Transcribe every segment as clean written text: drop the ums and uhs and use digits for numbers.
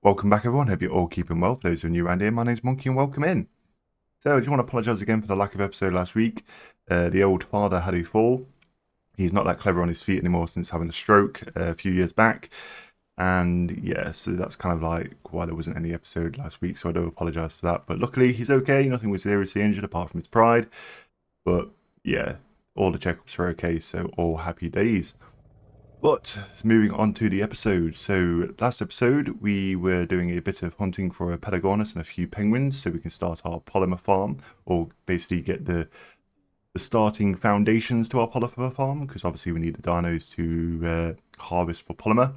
Welcome back everyone, hope you're all keeping well. For those who are new around here, my name's Monkey and welcome in. So I just want to apologise again for the lack of episode last week. The old father had a fall. He's not that clever on his feet anymore since having a stroke a few years back. And yeah, so that's kind of like why there wasn't any episode last week, so I do apologise for that. But luckily he's okay, nothing was seriously injured apart from his pride. But yeah, all the checkups were okay, so all happy days. But moving on to the episode. So last episode we were doing a bit of hunting for a Pelagonus and a few penguins so we can start our polymer farm, or basically get the starting foundations to our polymer farm, because obviously we need the dinos to harvest for polymer.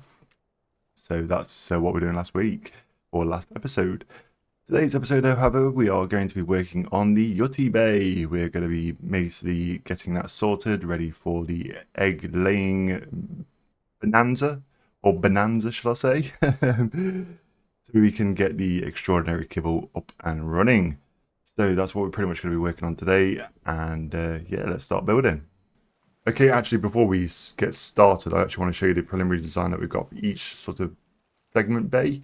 So that's what we're doing last week, or last episode. Today's episode, however, we are going to be working on the Yuty Bay. We're going to be basically getting that sorted, ready for the egg laying bonanza, or bonanza, shall I say? So we can get the extraordinary kibble up and running. So that's what we're pretty much going to be working on today. And yeah, let's start building. Okay, actually, before we get started, I actually want to show you the preliminary design that we've got for each sort of segment bay,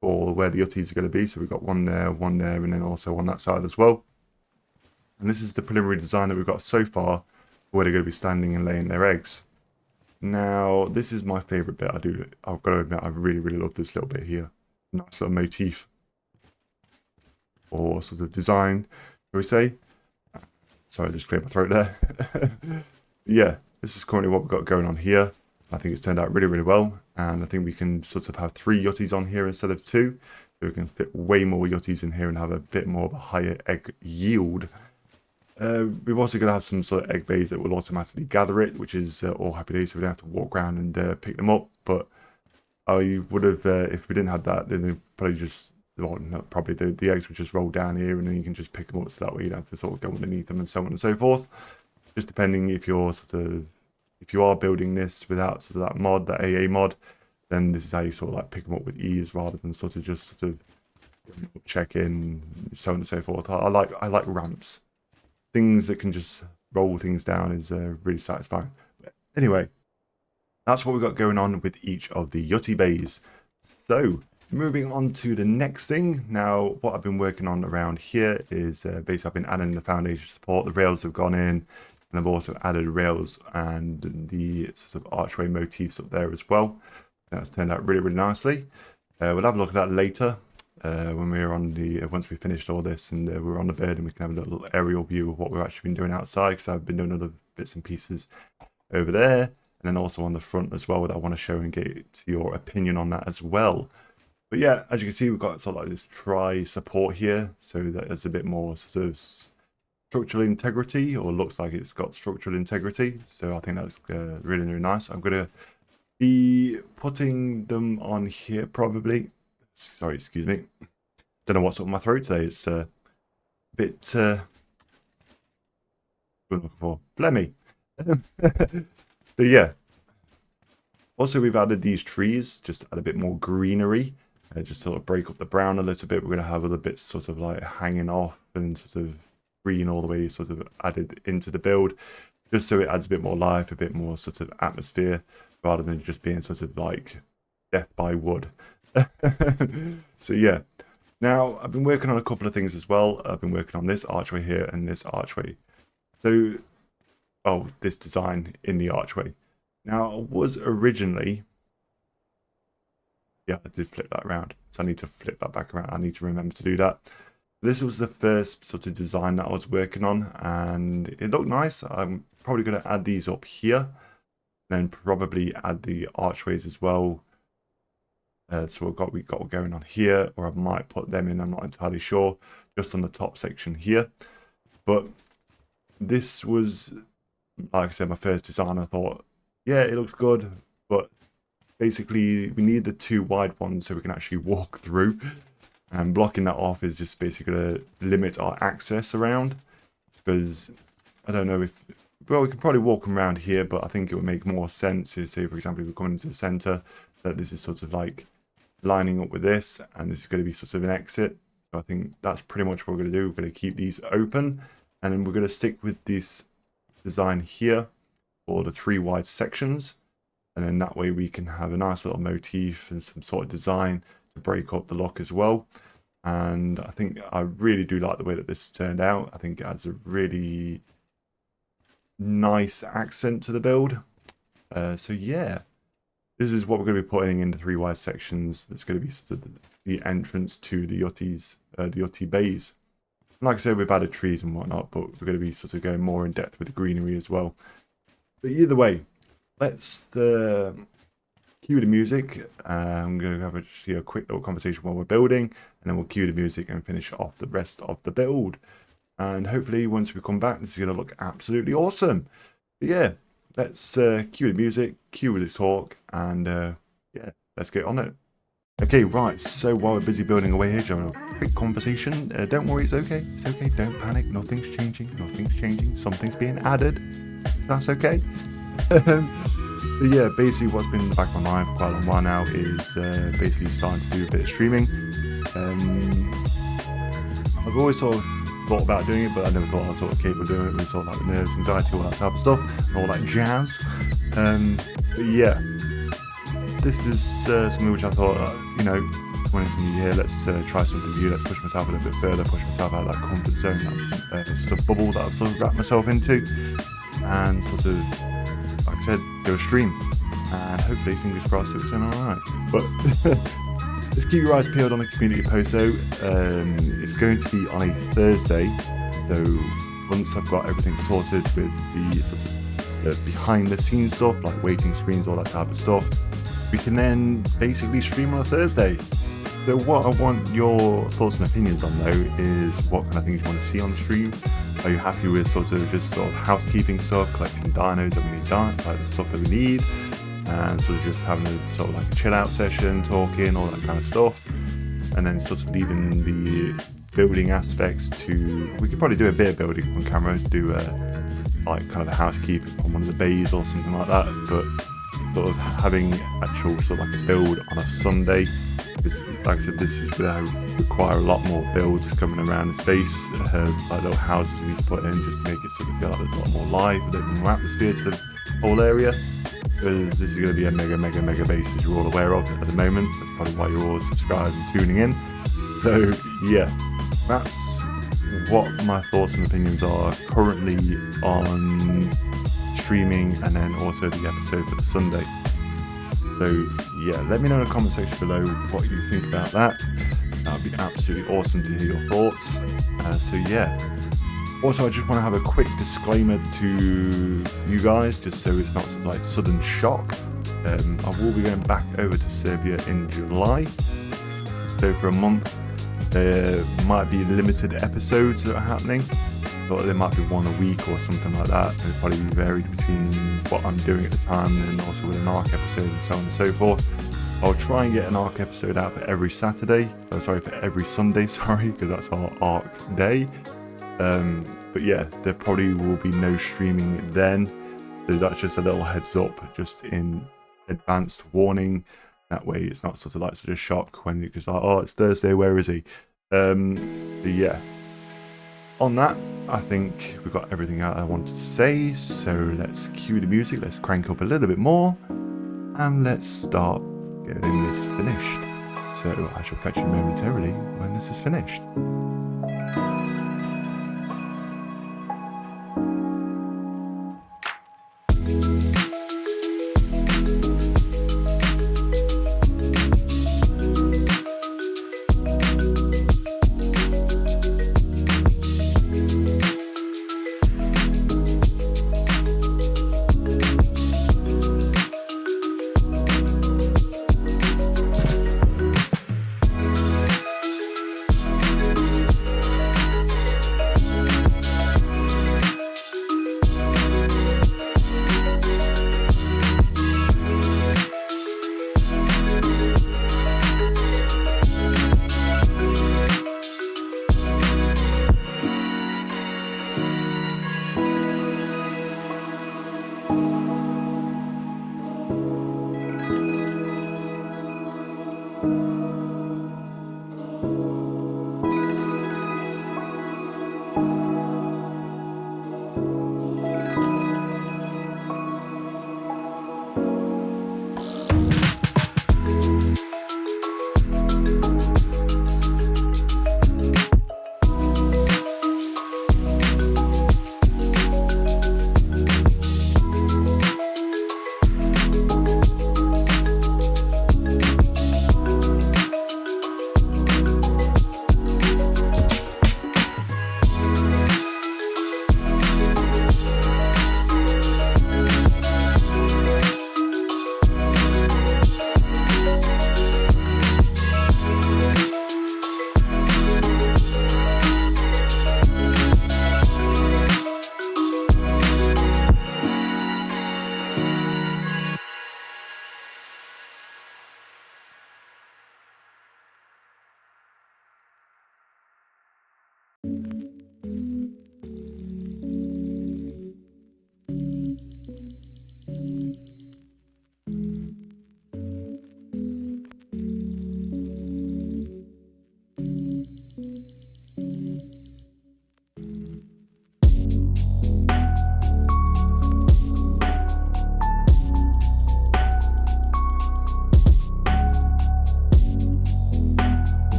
or where the Yutties are going to be. So we've got one there, and then also on that side as well. And this is the preliminary design that we've got so far, where they're going to be standing and laying their eggs. Now, this is my favourite bit. I've got to admit, I really love this little bit here. Nice little motif, or sort of design, shall we say. Sorry, I just cleared my throat there. Yeah, this is currently what we've got going on here. I think it's turned out really well, and I think we can sort of have 3 Yutties on here instead of 2, so we can fit way more Yutties in here and have a bit more of a higher egg yield. We've also got to have some sort of egg bays that will automatically gather it, which is all happy days, so we don't have to walk around and pick them up. But I would have, if we didn't have that, then they'd probably just, well, not probably, the eggs would just roll down here, and then you can just pick them up, so that way you don't have to sort of go underneath them and so on and so forth. Just depending if you're if you are building this without sort of that mod, that AA mod, then this is how you sort of like pick them up with ease, rather than sort of check in, so on and so forth. I like ramps. Things that can just roll things down is really satisfying. But anyway, that's what we've got going on with each of the Yuty bays. So moving on to the next thing. Now, what I've been working on around here is basically I've been adding the foundation support. The rails have gone in, and I've also added rails and the sort of archway motifs up there as well. That's turned out really nicely. We'll have a look at that later when we're on the once we finished all this and we're on the bed, and we can have a little aerial view of what we've actually been doing outside, because I've been doing other bits and pieces over there, and then also on the front as well, that I want to show and get your opinion on that as well. But yeah, as you can see, we've got sort of like this tri support here, so that there's a bit more sort of structural integrity, or looks like it's got structural integrity. So I think that's really nice. I'm going to be putting them on here probably. Sorry, excuse me. Don't know what's up with my throat today. It's a bit what I'm looking for, phlegmy. But yeah. Also, we've added these trees, just add a bit more greenery. Just sort of break up the brown a little bit. We're going to have other bits sort of like hanging off, and sort of green all the way sort of added into the build, just so it adds a bit more life, a bit more sort of atmosphere, rather than just being sort of like death by wood. So yeah, now I've been working on a couple of things as well. I've been working on this archway here and this archway. So, oh, this design in the archway. Now, I was originally, yeah, I did flip that around, so I need to flip that back around. I need to remember to do that. This was the first sort of design that I was working on, and it looked nice. I'm probably going to add these up here, then probably add the archways as well. So we got going on here, or I might put them in, I'm not entirely sure, just on the top section here. But this was, like I said, my first design. I thought, yeah, it looks good, but basically we need the 2 wide ones so we can actually walk through, and blocking that off is just basically going to limit our access around, because I don't know if, well, we can probably walk around here, but I think it would make more sense if, say, for example, if we're coming into the center, that this is sort of like lining up with this, and this is going to be sort of an exit. So I think that's pretty much what we're going to do. We're going to keep these open, and then we're going to stick with this design here for the 3 wide sections, and then that way we can have a nice little motif and some sort of design to break up the lock as well. And I think I really do like the way that this turned out. I think it adds a really nice accent to the build. So yeah, this is what we're going to be putting into 3 wide sections. That's going to be sort of the entrance to the Yuty bays. And like I said, we've added trees and whatnot, but we're going to be sort of going more in depth with the greenery as well. But either way, let's cue the music. I'm going to have a quick little conversation while we're building, and then we'll cue the music and finish off the rest of the build. And hopefully once we come back, this is going to look absolutely awesome. But yeah, let's cue the music, cue the talk, and yeah, let's get on it. Okay, right, so while we're busy building away here, having a quick conversation. Don't worry, it's okay, don't panic, nothing's changing, something's being added, that's okay. But yeah, basically what's been in the back of my mind for quite a long while now is basically starting to do a bit of streaming. I've always sort of thought about doing it, but I never thought I was sort of capable of doing it with sort of like nerves, anxiety, all that type of stuff, and all that jazz. But yeah, this is something which I thought, you know, when it's new year, let's try something new, let's push myself a little bit further, push myself out of that comfort zone, that sort of bubble that I've sort of wrapped myself into, and sort of, like I said, go stream, and hopefully, fingers crossed, it will turn alright. But just keep your eyes peeled on the community post though. It's going to be on a Thursday, so once I've got everything sorted with the sort of behind the scenes stuff, like waiting screens, all that type of stuff, we can then basically stream on a Thursday. So what I want your thoughts and opinions on though is what kind of things you want to see on stream. Are you happy with sort of just sort of housekeeping stuff, collecting dinos that we need done, like the stuff that we need, and sort of just having a sort of like a chill out session, talking, all that kind of stuff, and then sort of leaving the building aspects to, we could probably do a bit of building on camera, do like kind of a housekeeping on one of the bays or something like that, but sort of having actual sort of like a build on a Sunday, because like I said, this is going to require a lot more builds coming around the space, like little houses we need to put in just to make it sort of feel like there's a lot more life, a little more atmosphere to the whole area, because this is going to be a mega base, as you're all aware of at the moment. That's probably why you're all subscribed and tuning in. So yeah, that's what my thoughts and opinions are currently on streaming, and then also the episode for the Sunday. So yeah, let me know in the comment section below what you think about that. That would be absolutely awesome to hear your thoughts. So yeah, also I just want to have a quick disclaimer to you guys, just so it's not sort of like sudden shock. I will be going back over to Serbia in July, so for a month. There might be limited episodes that are happening, but there might be one a week or something like that. It'll probably be varied between what I'm doing at the time and also with an ARK episode and so on and so forth. I'll try and get an ARK episode out for every Saturday. For every Sunday, because that's our ARK day. But yeah, there probably will be no streaming then. So that's just a little heads up, just in advanced warning. That way it's not sort of like such a shock when you're just like, oh, it's Thursday, where is he? But yeah, on that, I think we've got everything out I wanted to say. So let's cue the music, let's crank up a little bit more, and let's start getting this finished. So I shall catch you momentarily when this is finished.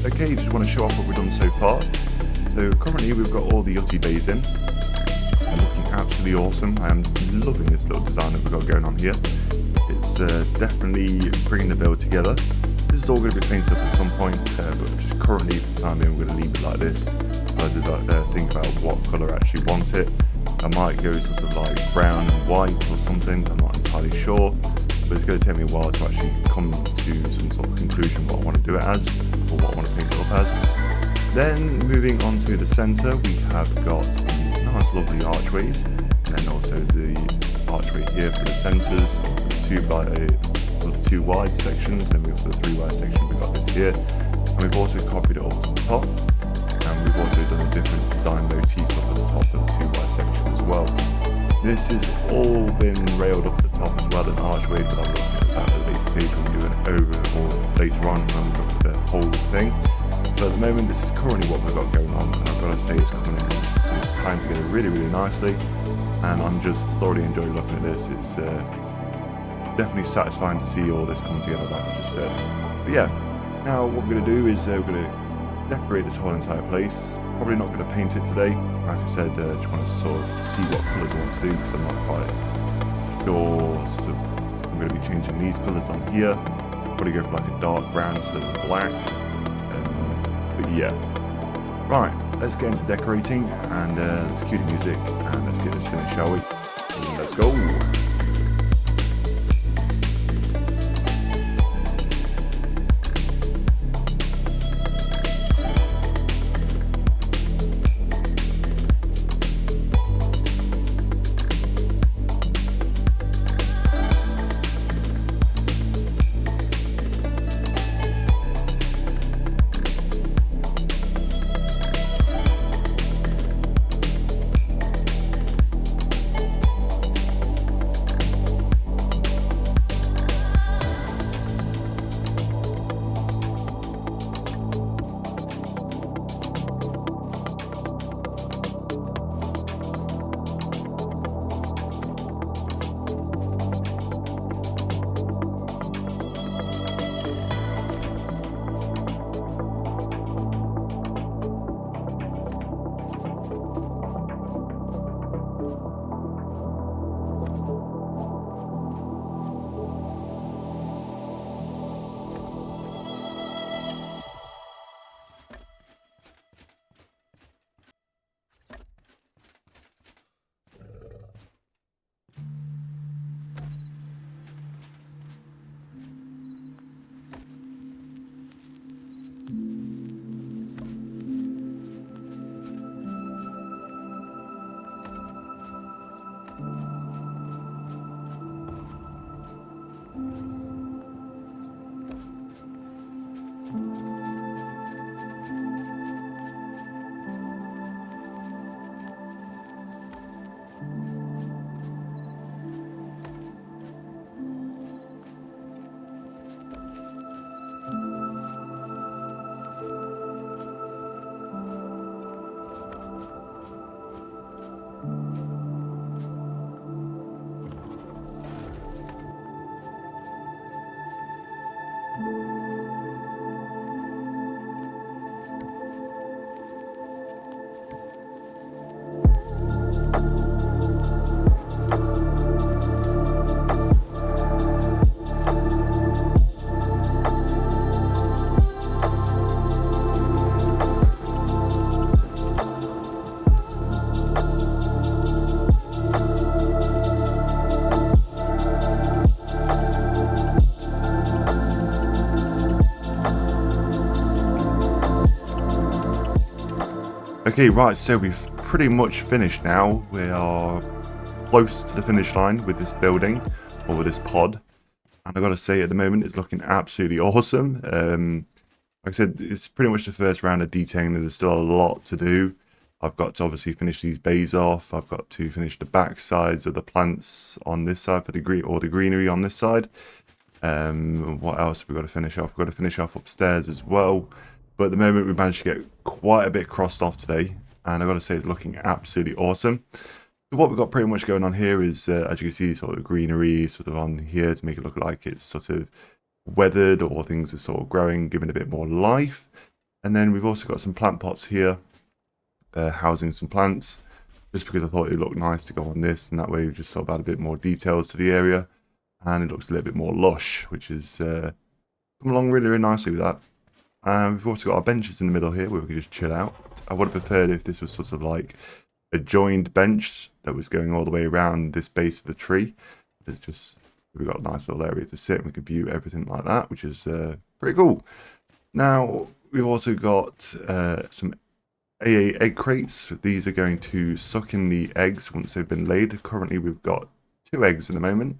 Okay, just want to show off what we've done so far. So currently we've got all the Yuty bays in. They're looking absolutely awesome. I am loving this little design that we've got going on here. It's definitely bringing the build together. This is all going to be painted up at some point, but just currently for the time being, we're going to leave it like this. I did think about what colour I actually want it. I might go sort of like brown and white or something, I'm not entirely sure. But it's going to take me a while to actually come to some sort of conclusion what I want to do it as, or what I want to paint it up as. Then moving on to the centre, we have got the nice lovely archways, and then also the archway here for the centres, the two wide sections, then for the 3 wide section we've got this here, and we've also copied it over to the top, and we've also done a different design motif up at the top of the 2 wide section as well. This has all been railed up at the top as well, an archway, but I'm looking at that at a later stage when we do an overhaul later on when we look at the whole thing. But at the moment, this is currently what we've got going on, and I've got to say it's coming time together really, really nicely, and I'm just thoroughly enjoying looking at this. It's definitely satisfying to see all this come together, like I just said. But yeah, now what we're going to do is we're going to decorate this whole entire place. Probably not going to paint it today. Like I said, just want to sort of see what colours I want to do, because I'm not quite sure. Sort of, I'm going to be changing these colours on here. Probably go for like a dark brown instead of black. But yeah, right, let's get into decorating, and let's cue the music, and let's get this finished, shall we? Let's go! Okay, right, so we've pretty much finished now. We are close to the finish line with this building, or with this pod. And I've got to say, at the moment, it's looking absolutely awesome. Like I said, it's pretty much the first round of detailing. There's still a lot to do. I've got to obviously finish these bays off. I've got to finish the back sides of the plants on this side for the greenery on this side. What else have we got to finish off? We've got to finish off upstairs as well. But at the moment, we've managed to get quite a bit crossed off today. And I've got to say, it's looking absolutely awesome. So what we've got pretty much going on here is, as you can see, sort of greenery sort of on here to make it look like it's sort of weathered, or things are sort of growing, giving a bit more life. And then we've also got some plant pots here, housing some plants, just because I thought it looked nice to go on this, and that way we just sort of add a bit more details to the area, and it looks a little bit more lush, which is come along really, really nicely with that. We've also got our benches in the middle here where we can just chill out. I would have preferred if this was sort of like a joined bench that was going all the way around this base of the tree. It's just, we've got a nice little area to sit and we can view everything like that, which is pretty cool. Now, we've also got some AA egg crates. These are going to suck in the eggs once they've been laid. Currently, we've got 2 eggs at the moment.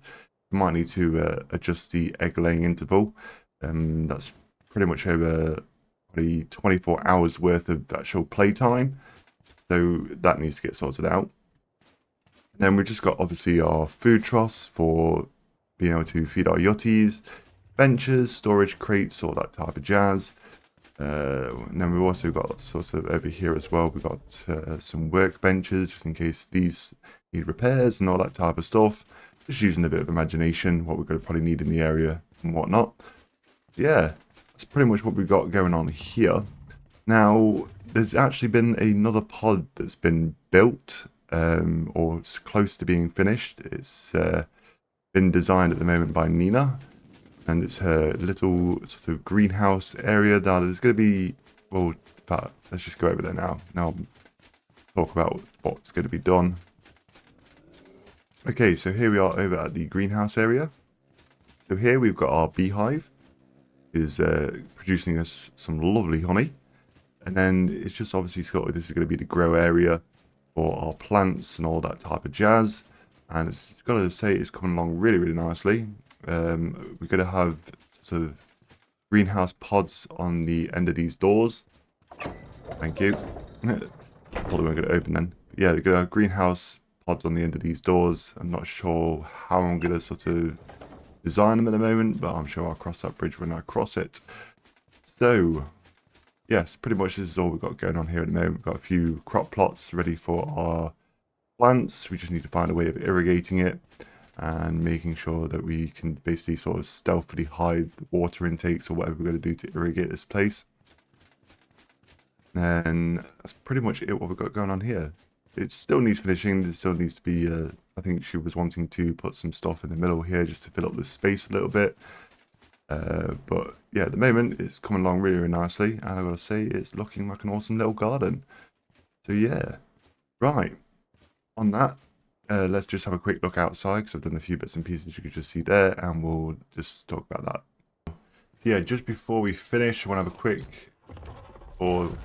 We might need to adjust the egg laying interval. That's pretty much over probably 24 hours worth of actual playtime. So that needs to get sorted out. And then we've just got obviously our food troughs for being able to feed our Yuties, benches, storage crates, all that type of jazz. And then we've also got sort of over here as well, we've got some workbenches just in case these need repairs and all that type of stuff. Just using a bit of imagination, what we're going to probably need in the area and whatnot. Yeah, that's pretty much what we've got going on here. Now, there's actually been another pod that's been built, or it's close to being finished. It's been designed at the moment by Nina, and it's her little sort of greenhouse area. Now, there's going to be, well, let's just go over there now. Now, talk about what's going to be done. Okay, so here we are over at the greenhouse area. So here we've got our beehive, is producing us some lovely honey. And then it's just obviously this is going to be the grow area for our plants and all that type of jazz. And it's got to say it's coming along really, really nicely. We're going to have sort of greenhouse pods on the end of these doors. Thank you. Thought they weren't going to open then. But yeah, they're going to have greenhouse pods on the end of these doors. I'm not sure how I'm going to sort of design them at the moment, but I'm sure I'll cross that bridge when I cross it. So yes, pretty much this is all we've got going on here at the moment. We've got a few crop plots ready for our plants. We just need to find a way of irrigating it and making sure that we can basically sort of stealthily hide the water intakes or whatever we're going to do to irrigate this place. And that's pretty much it what we've got going on here. It still needs finishing. It still needs to be, I think she was wanting to put some stuff in the middle here just to fill up the space a little bit. But yeah, at the moment it's coming along really, really nicely, and I've got to say it's looking like an awesome little garden. So yeah, right, on that, let's just have a quick look outside because I've done a few bits and pieces you can just see there, and we'll just talk about that. Yeah, just before we finish, I want to have a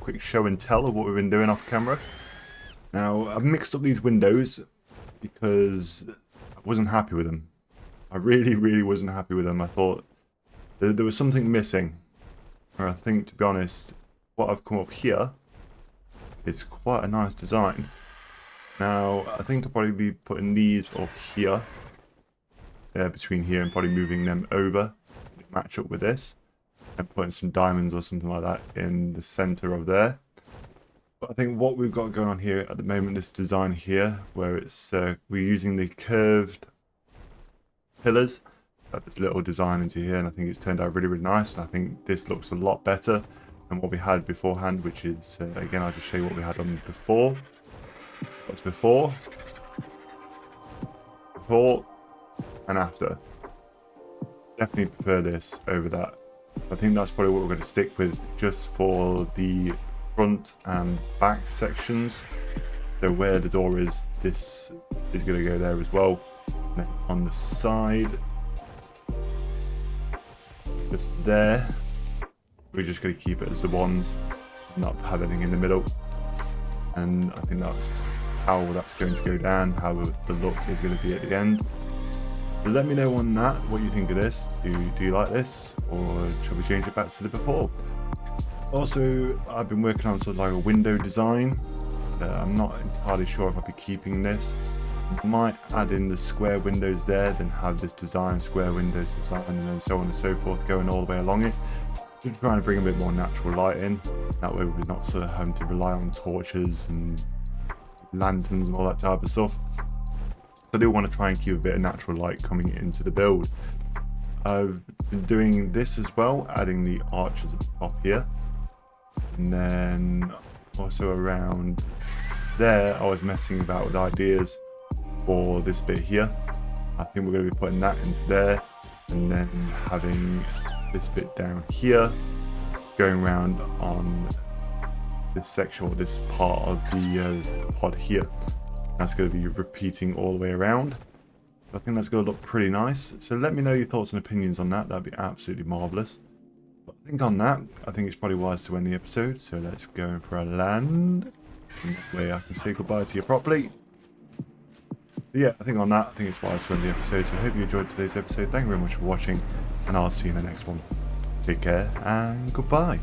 quick show and tell of what we've been doing off camera. Now, I've mixed up these windows because I wasn't happy with them. I really, really wasn't happy with them. I thought there was something missing. And I think, to be honest, what I've come up here is quite a nice design. Now, I think I'll probably be putting these up here, between here, and probably moving them over to match up with this, and putting some diamonds or something like that in the center of there. But I think what we've got going on here at the moment, this design here, where it's we're using the curved pillars, got this little design into here, and I think it's turned out really, really nice. And I think this looks a lot better than what we had beforehand, which is again, I'll just show you what we had on before. What's before, and after. Definitely prefer this over that. I think that's probably what we're going to stick with just for the front and back sections. So where the door is, this is going to go there as well. And then on the side, just there, we're just going to keep it as the ones, not have anything in the middle. And I think that's how that's going to go down, how the look is going to be at the end. But let me know on that what you think of this. Do you like this, or shall we change it back to the before? Also, I've been working on sort of like a window design. I'm not entirely sure if I'll be keeping this. I might add in the square windows there, then have this design, square windows design, and then so on and so forth going all the way along it. Just trying to bring a bit more natural light in. That way we're not sort of having to rely on torches and lanterns and all that type of stuff. So I do want to try and keep a bit of natural light coming into the build. I've been doing this as well, adding the arches at the top here. And then also around there, I was messing about with ideas for this bit here. I think we're going to be putting that into there, and then having this bit down here going around on this section, or this part of the pod here. That's going to be repeating all the way around. I think that's going to look pretty nice. So let me know your thoughts and opinions on that. That'd be absolutely marvelous. But I think on that, I think it's probably wise to end the episode. So let's go in for a land. And that way I can say goodbye to you properly. But yeah, I think on that, I think it's wise to end the episode. So I hope you enjoyed today's episode. Thank you very much for watching, and I'll see you in the next one. Take care and goodbye.